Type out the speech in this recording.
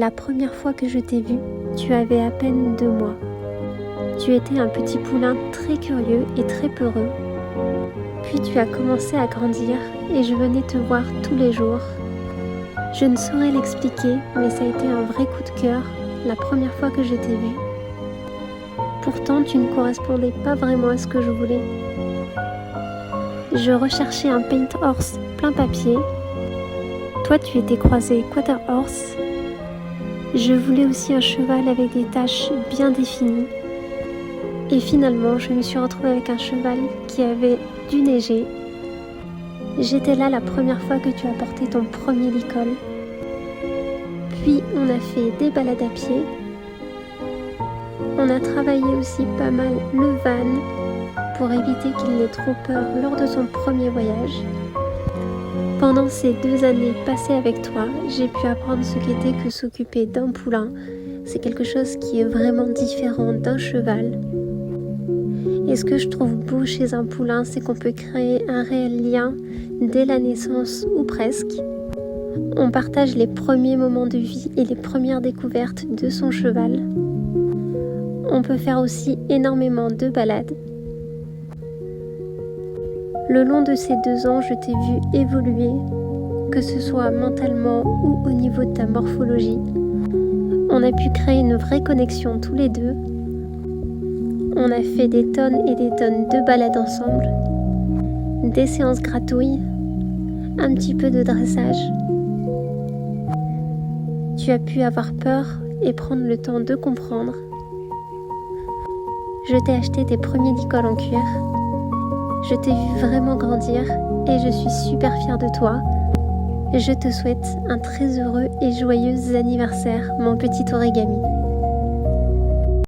La première fois que je t'ai vu, tu avais à peine 2 mois. Tu étais un petit poulain très curieux et très peureux. Puis tu as commencé à grandir et je venais te voir tous les jours. Je ne saurais l'expliquer, mais ça a été un vrai coup de cœur la première fois que je t'ai vu. Pourtant, tu ne correspondais pas vraiment à ce que je voulais. Je recherchais un paint horse plein papier. Toi, tu étais croisé quarter horse. Je voulais aussi un cheval avec des taches bien définies. Et finalement, je me suis retrouvée avec un cheval qui avait dû neiger. J'étais là la première fois que tu as porté ton premier licol. Puis on a fait des balades à pied. On a travaillé aussi pas mal le van pour éviter qu'il n'ait trop peur lors de son premier voyage. Pendant ces 2 années passées avec toi, j'ai pu apprendre ce qu'était que s'occuper d'un poulain. C'est quelque chose qui est vraiment différent d'un cheval. Et ce que je trouve beau chez un poulain, c'est qu'on peut créer un réel lien dès la naissance ou presque. On partage les premiers moments de vie et les premières découvertes de son cheval. On peut faire aussi énormément de balades. Le long de ces 2 ans, je t'ai vu évoluer, que ce soit mentalement ou au niveau de ta morphologie. On a pu créer une vraie connexion tous les deux. On a fait des tonnes et des tonnes de balades ensemble, des séances gratouilles, un petit peu de dressage. Tu as pu avoir peur et prendre le temps de comprendre. Je t'ai acheté tes premiers licols en cuir. Je t'ai vu vraiment grandir et je suis super fière de toi. Je te souhaite un très heureux et joyeux anniversaire, mon petit origami.